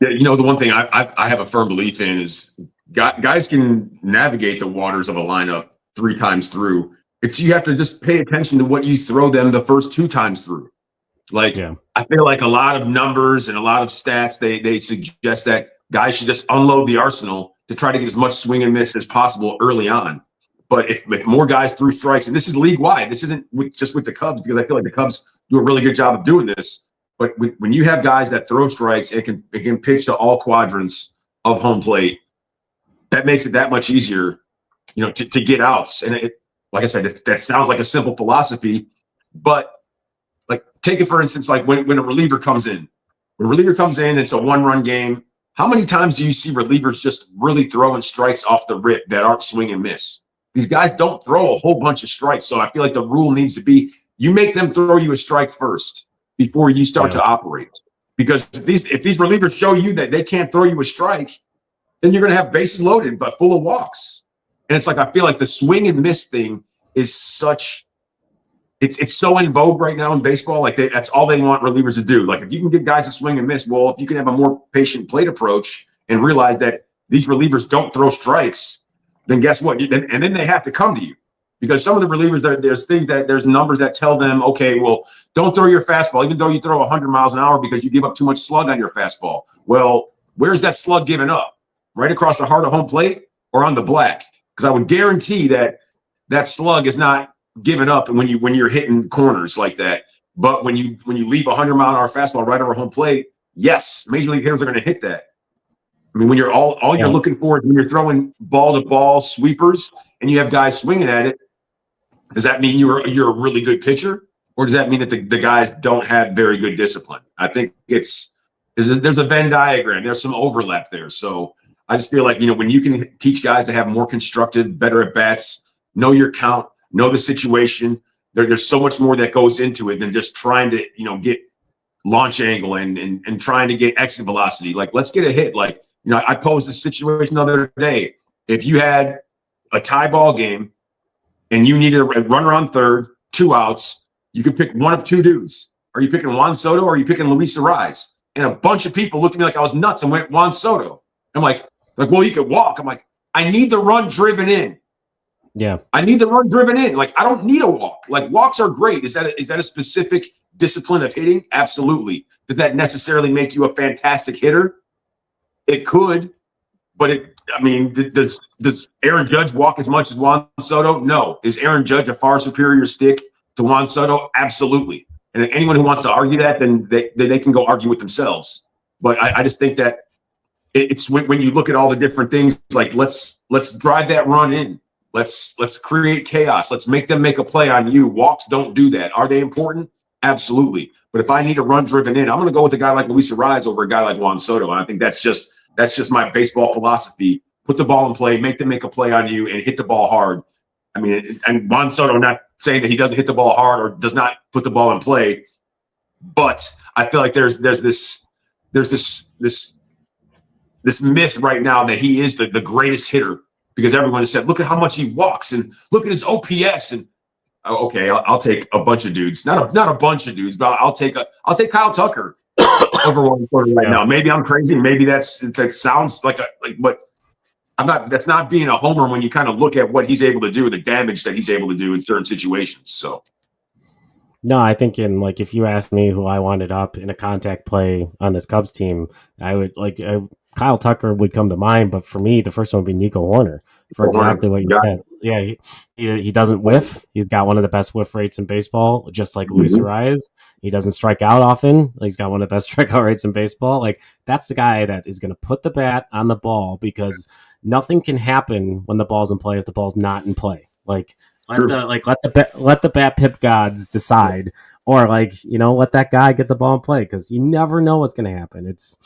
Yeah, you know, the one thing I have a firm belief in is guys can navigate the waters of a lineup 3 times through. It's you have to just pay attention to what you throw them the first 2 times through. Like, yeah. I feel like a lot of numbers and a lot of stats, they suggest that guys should just unload the arsenal to try to get as much swing and miss as possible early on. But if more guys threw strikes, and this is league wide, this isn't just with the Cubs, because I feel like the Cubs do a really good job of doing this. But when you have guys that throw strikes, it can pitch to all quadrants of home plate. That makes it that much easier, you know, to get outs. And like I said, that sounds like a simple philosophy, but like take it for instance, like when a reliever comes in. When a reliever comes in, it's a 1-run game. How many times do you see relievers just really throwing strikes off the rip that aren't swing and miss? These guys don't throw a whole bunch of strikes. So I feel like the rule needs to be you make them throw you a strike first before you start to operate. Because if these relievers show you that they can't throw you a strike, then you're going to have bases loaded but full of walks. And it's like I feel like the swing and miss thing is such it's so in vogue right now in baseball. Like that's all they want relievers to do. Like if you can get guys to swing and miss, well, if you can have a more patient plate approach and realize that these relievers don't throw strikes, then guess what? And then they have to come to you, because some of the relievers, there's numbers that tell them, okay, well, don't throw your fastball, even though you throw 100 miles an hour because you give up too much slug on your fastball. Well, where's that slug given up? Right across the heart of home plate or on the black? Because I would guarantee that slug is not given up when you're hitting corners like that. But when you leave 100-mile-an-hour fastball right over home plate, yes, major league hitters are going to hit that. I mean, when you're all you're looking for is when you're throwing ball-to-ball sweepers and you have guys swinging at it, does that mean you're a really good pitcher, or does that mean that the guys don't have very good discipline? I think there's a Venn diagram. There's some overlap there. So I just feel like, you know, when you can teach guys to have more constructed, better at bats, know your count, know the situation, there's so much more that goes into it than just trying to, you know, get launch angle and trying to get exit velocity. Like, let's get a hit. Like, you know, I posed a situation the other day. If you had a tie ball game and you needed a runner on third, 2 outs, you could pick one of 2 dudes. Are you picking Juan Soto or are you picking Luis Ariz? And a bunch of people looked at me like I was nuts and went Juan Soto. I'm like, well, he could walk. I'm like, I need the run driven in. Yeah. I need the run driven in. Like, I don't need a walk. Like, walks are great. Is that a specific discipline of hitting? Absolutely. Does that necessarily make you a fantastic hitter? It could, but does Aaron Judge walk as much as Juan Soto? No. Is Aaron Judge a far superior stick to Juan Soto? Absolutely. And anyone who wants to argue that, then they can go argue with themselves. But I just think that it's when you look at all the different things, like let's drive that run in. Let's create chaos. Let's make them make a play on you. Walks don't do that. Are they important? Absolutely. But if I need a run driven in, I'm going to go with a guy like Luis Ariz over a guy like Juan Soto. And I think that's just my baseball philosophy. Put the ball in play, make them make a play on you, and hit the ball hard. I mean, and Juan Soto, I'm not saying that he doesn't hit the ball hard or does not put the ball in play, but I feel like there's this myth right now that he is the greatest hitter, because everyone has said, look at how much he walks and look at his OPS. And okay, I'll take a bunch of dudes, not a bunch of dudes, but I'll take Kyle Tucker over Juan Soto right now. Maybe I'm crazy. Maybe that sounds but I'm not. That's not being a homer when you kind of look at what he's able to do, the damage that he's able to do in certain situations. So. No, I think if you asked me who I wanted up in a contact play on this Cubs team, I would Kyle Tucker would come to mind, but for me, the first one would be Nico Horner for exactly what you said. Yeah, he doesn't whiff. He's got one of the best whiff rates in baseball, just like Luis Ariz. He doesn't strike out often. He's got one of the best strikeout rates in baseball. Like, that's the guy that is going to put the bat on the ball, because nothing can happen when the ball's in play if the ball's not in play. Like, let the bat pip gods decide, or let that guy get the ball in play, because you never know what's going to happen. It's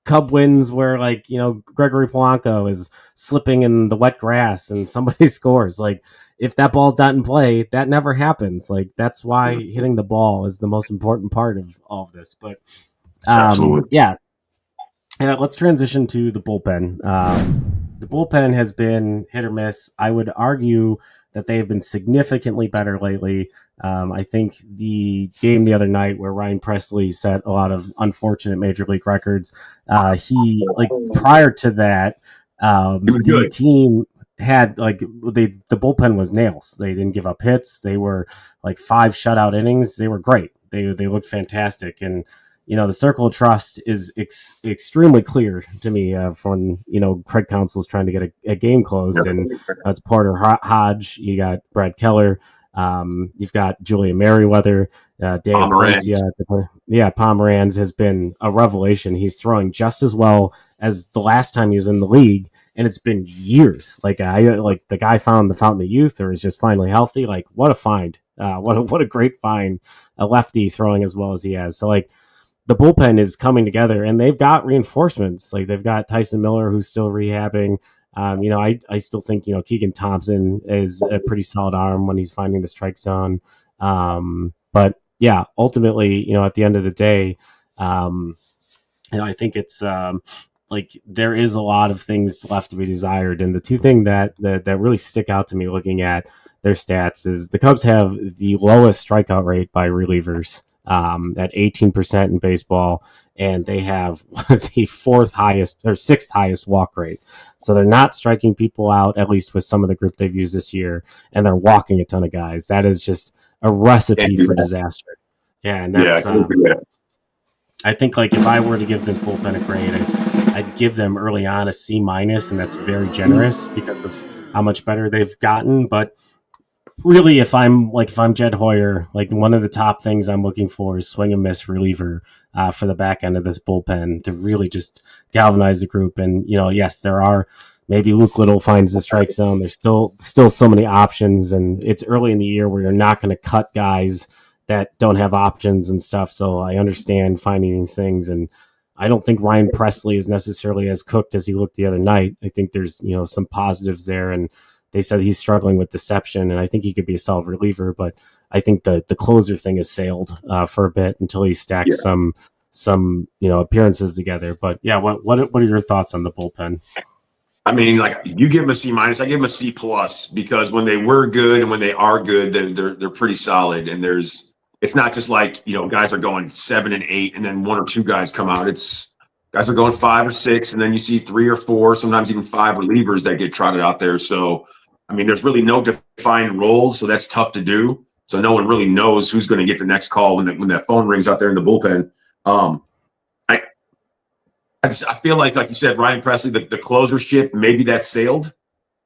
Cub wins where like, Gregory Polanco is slipping in the wet grass and somebody scores. Like if that ball's not in play, that never happens. Like that's why hitting the ball is the most important part of all of this. But Absolutely. yeah. Let's transition to the bullpen. The bullpen has been hit or miss. I would argue that they have been significantly better lately. I think the game the other night where Ryan Presley set a lot of unfortunate major league records, prior to that, the team had the bullpen was nails. They didn't give up hits. They were like 5 shutout innings. They were great. They looked fantastic. And the circle of trust is extremely clear to me from, Craig Counsell's trying to get a game closed. And it's Porter Hodge. You got Brad Keller. You've got Julian Merriweather. Dan Valencia. Pomeranz has been a revelation. He's throwing just as well as the last time he was in the league. And it's been years. The guy found the fountain of youth or is just finally healthy. Like, what a find. What a great find. A lefty throwing as well as he has. So, the bullpen is coming together and they've got reinforcements. Like they've got Tyson Miller, who's still rehabbing. I still think, Keegan Thompson is a pretty solid arm when he's finding the strike zone. But yeah, ultimately, at the end of the day, I think it's there is a lot of things left to be desired. And the two things that really stick out to me looking at their stats is the Cubs have the lowest strikeout rate by relievers. At 18% in baseball, and they have the 4th highest or 6th highest walk rate. So they're not striking people out, at least with some of the group they've used this year, and they're walking a ton of guys. That is just a recipe for disaster. Yeah, and that's I think if I were to give this bullpen a grade, I'd give them early on a C-, and that's very generous because of how much better they've gotten. But really, if I'm Jed Hoyer, one of the top things I'm looking for is swing and miss reliever for the back end of this bullpen to really just galvanize the group. And, yes, there are maybe Luke Little finds the strike zone. There's still so many options, and it's early in the year where you're not going to cut guys that don't have options and stuff. So I understand finding these things. And I don't think Ryan Presley is necessarily as cooked as he looked the other night. I think there's, some positives there. And they said he's struggling with deception, and I think he could be a solid reliever. But I think the closer thing has sailed for a bit until he stacks some appearances together. But yeah, what are your thoughts on the bullpen? I mean, you give him a C-, I give him a C+, because when they were good and when they are good, they're pretty solid. And it's not just guys are going 7 and 8, and then 1 or 2 guys come out. It's guys are going 5 or 6, and then you see 3 or 4, sometimes even 5 relievers that get trotted out there. So, I mean, there's really no defined roles, so that's tough to do. So no one really knows who's going to get the next call when that phone rings out there in the bullpen. I feel like you said, Ryan Presley, the closer ship, maybe that sailed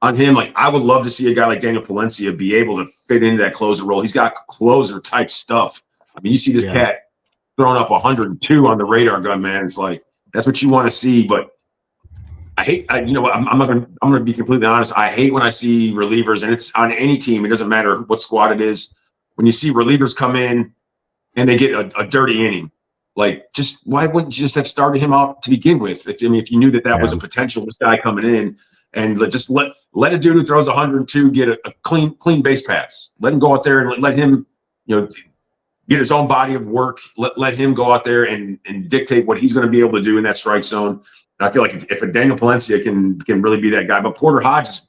on him. I would love to see a guy like Daniel Palencia be able to fit into that closer role. He's got closer type stuff. I mean, you see this cat throwing up 102 on the radar gun, man. It's that's what you want to see. But I'm going to be completely honest. I hate when I see relievers, and it's on any team. It doesn't matter what squad it is. When you see relievers come in and they get a dirty inning, just why wouldn't you just have started him out to begin with? If you knew that was a potential, this guy coming in, and just let a dude who throws 102 get a clean base pass. Let him go out there and let him, get his own body of work. Let him go out there and dictate what he's going to be able to do in that strike zone. And I feel like if a Daniel Palencia can really be that guy, but Porter Hodge has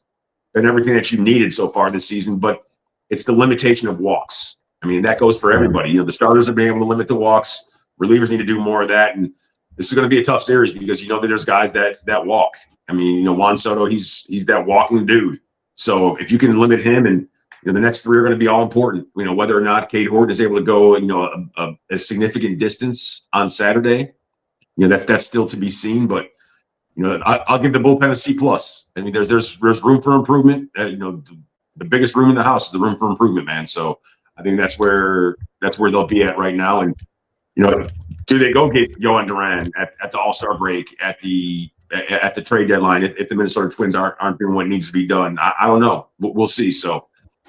been everything that you needed so far this season, but it's the limitation of walks. I mean, that goes for everybody. The starters are being able to limit the walks. Relievers need to do more of that. And this is going to be a tough series because that there's guys that walk. I mean, Juan Soto, he's that walking dude. So if you can limit him, and the next 3 are going to be all important. Whether or not Cade Horton is able to go, a significant distance on Saturday, that's still to be seen. But I'll give the bullpen a C+. I mean, there's room for improvement. The biggest room in the house is the room for improvement, man. So I think that's where they'll be at right now. And do they go get Yohan Duran at the All-Star break at the trade deadline if the Minnesota Twins aren't doing what needs to be done? I don't know. We'll see. So,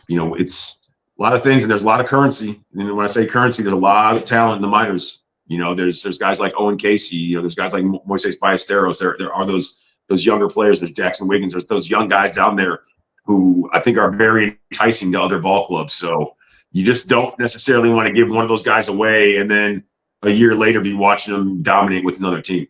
it's a lot of things, and there's a lot of currency. And when I say currency, there's a lot of talent in the minors. There's guys like Owen Casey. There's guys like Moises Ballesteros. There are those younger players. There's Jackson Wiggins. There's those young guys down there who I think are very enticing to other ball clubs. So you just don't necessarily want to give one of those guys away and then a year later be watching them dominate with another team.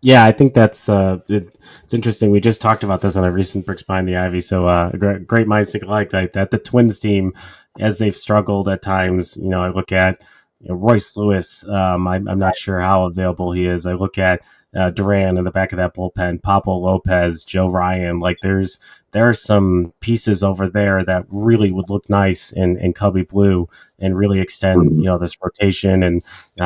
Yeah, I think that's it's interesting. We just talked about this on a recent Bricks Behind the Ivy. So great minds think alike. That the Twins team, as they've struggled at times, I look at Royce Lewis. I'm not sure how available he is. I look at Duran in the back of that bullpen, Pablo Lopez, Joe Ryan. Like there are some pieces over there that really would look nice in Cubby Blue and really extend this rotation and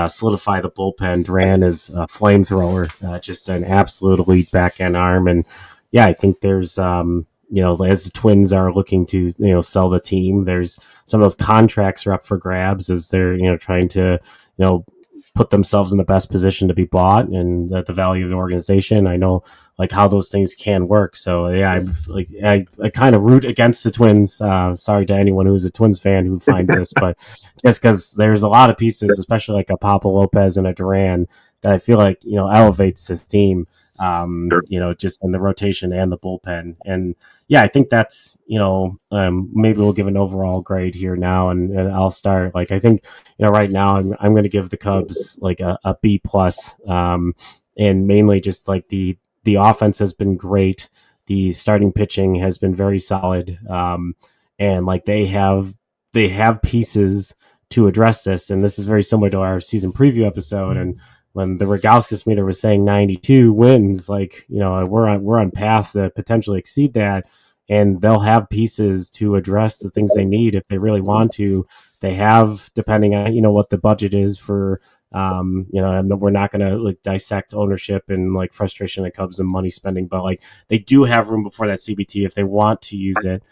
solidify the bullpen. Duran is a flamethrower, just an absolute elite back end arm. And yeah, I think there's as the Twins are looking to sell the team, there's some of those contracts are up for grabs as they're trying to put themselves in the best position to be bought and the value of the organization. I know like how those things can work. So yeah, I kind of root against the Twins. Sorry to anyone who's a Twins fan who finds this, but just because there's a lot of pieces, especially like a Pablo Lopez and a Duran, that I feel like elevates this team. Just in the rotation and the bullpen. And yeah, I think that's, maybe we'll give an overall grade here now and I'll start. Like, I think, right now I'm going to give the Cubs like a B plus. And mainly just like the offense has been great. The starting pitching has been very solid. And like they have pieces to address this. And this is very similar to our season preview episode. And when the Rogowskis meter was saying 92 wins, like, we're on path to potentially exceed that, and they'll have pieces to address the things they need if they really want to. They have, depending on, what the budget is for, and we're not going to like dissect ownership and like frustration that comes in money spending, but like they do have room before that CBT if they want to use it.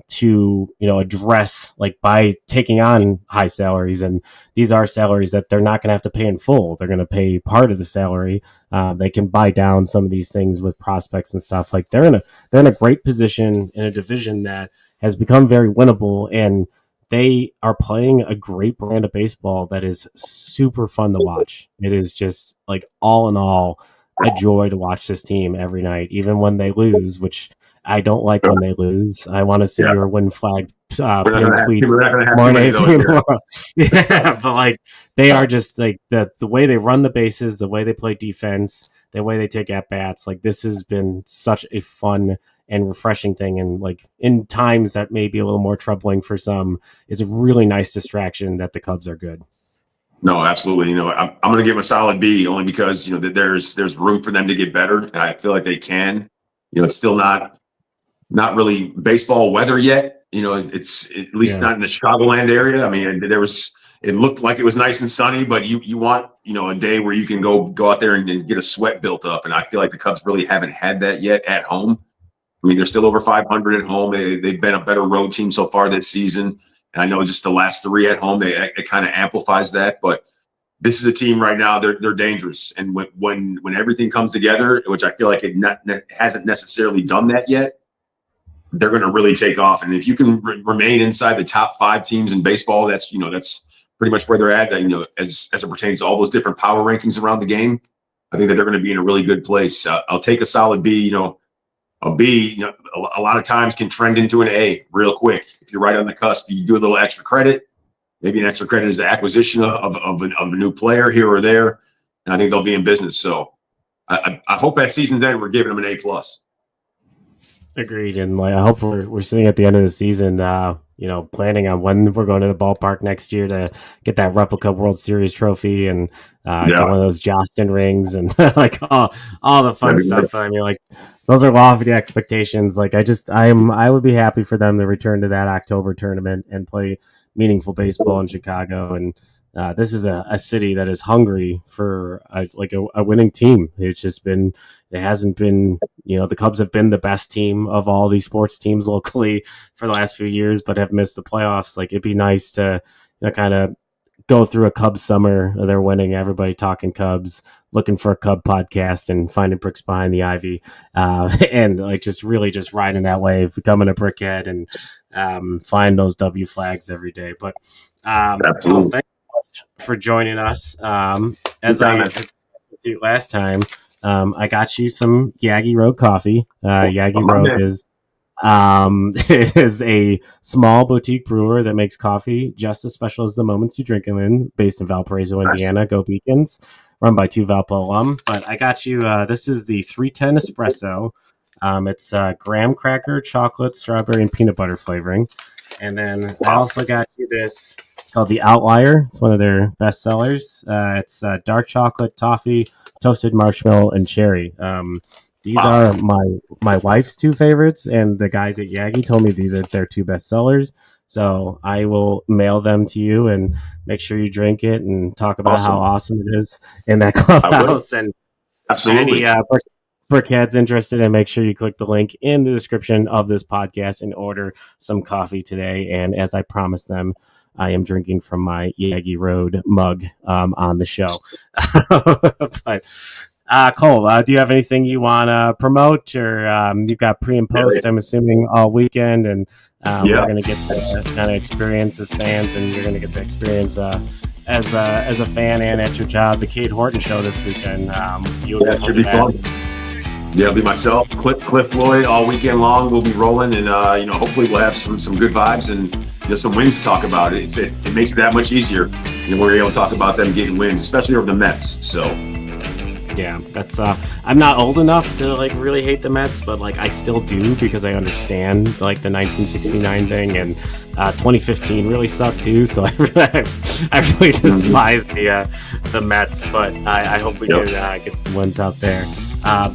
To address like by taking on high salaries, and these are salaries that they're not going to have to pay in full. They're going to pay part of the salary. They can buy down some of these things with prospects and stuff. Like they're in a great position in a division that has become very winnable, and they are playing a great brand of baseball that is super fun to watch. It is just like all in all a joy to watch this team every night, even when they lose, which I don't like when they lose. I want to see your win flag pin tweets more than anything in the world. Yeah, but like they are just like the way they run the bases, the way they play defense, the way they take at bats. Like this has been such a fun and refreshing thing, and like in times that may be a little more troubling for some, it's a really nice distraction that the Cubs are good. No, absolutely. I'm going to give them a solid B only because that there's room for them to get better, and I feel like they can. It's still not really baseball weather yet. It's at least not in the Chicagoland area. I mean, it looked like it was nice and sunny, but you want, a day where you can go out there and get a sweat built up. And I feel like the Cubs really haven't had that yet at home. I mean, they're still over 500 at home. They've been a better road team so far this season. And I know just the last 3 at home, it kind of amplifies that, but this is a team right now. They're dangerous. And when everything comes together, which I feel like it hasn't necessarily done that yet, they're going to really take off. And if you can remain inside the top 5 teams in baseball, that's pretty much where they're at. As it pertains to all those different power rankings around the game, I think that they're going to be in a really good place. I'll take a solid B. A B, a lot of times can trend into an A real quick. If you're right on the cusp, you do a little extra credit. Maybe an extra credit is the acquisition of a new player here or there, and I think they'll be in business. So I hope at season's end we're giving them an A plus. Agreed, and like I hope we're sitting at the end of the season, planning on when we're going to the ballpark next year to get that replica World Series trophy and get one of those Justin rings and like all the fun stuff. So I mean, like those are lofty expectations. Like I would be happy for them to return to that October tournament and play meaningful baseball in Chicago. And this is a city that is hungry for a winning team. It hasn't been, the Cubs have been the best team of all these sports teams locally for the last few years, but have missed the playoffs. Like it'd be nice to kind of go through a Cubs summer. They're winning, everybody talking Cubs, looking for a Cub podcast and finding Bricks Behind the Ivy, and like just really just riding that wave, becoming a brickhead and find those W flags every day. But absolutely. for joining us. As I with you last time, I got you some Yagi Road coffee. Yagi Road is a small boutique brewer that makes coffee just as special as the moments you drink them in, based in Valparaiso, Indiana. Go Beacons, run by two Valpo alum. But I got you, this is the 310 espresso. It's graham cracker, chocolate, strawberry, and peanut butter flavoring. And then I also got you this. It's called the Outlier. It's one of their best sellers. It's dark chocolate, toffee, toasted marshmallow, and cherry. These are my wife's two favorites, and the guys at Yagi told me these are their two best sellers. So I will mail them to you and make sure you drink it and talk about how awesome it is in that clubhouse. And absolutely. Any Brickheads interested, and make sure you click the link in the description of this podcast and order some coffee today. And as I promised them, I am drinking from my Yagi Road mug on the show. But Cole, do you have anything you want to promote, or you've got pre and post, I'm assuming, all weekend, and we're going to get to kind of experience as fans, and you're going to get the experience as a fan and at your job, the Cade Horton show this weekend. Should be fun. Yeah, it'll be myself, Cliff Lloyd, all weekend long. We'll be rolling, and hopefully we'll have some good vibes and some wins to talk about. It makes it that much easier when we're able to talk about them getting wins, especially over the Mets. So. Yeah, that's I'm not old enough to really hate the Mets, but I still do, because I understand the 1969 thing, and 2015 really sucked too. So I really despise the Mets, but I hope we can get some wins out there.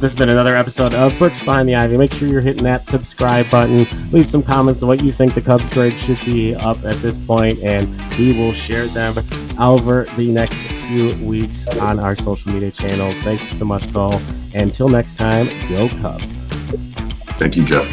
This has been another episode of Brooks Behind the Ivy. Make sure you're hitting that subscribe button. Leave some comments on what you think the Cubs grade should be up at this point, and we will share them over the next few weeks on our social media channels. Thank you so much, Cole. And until next time, go Cubs. Thank you, Jeff.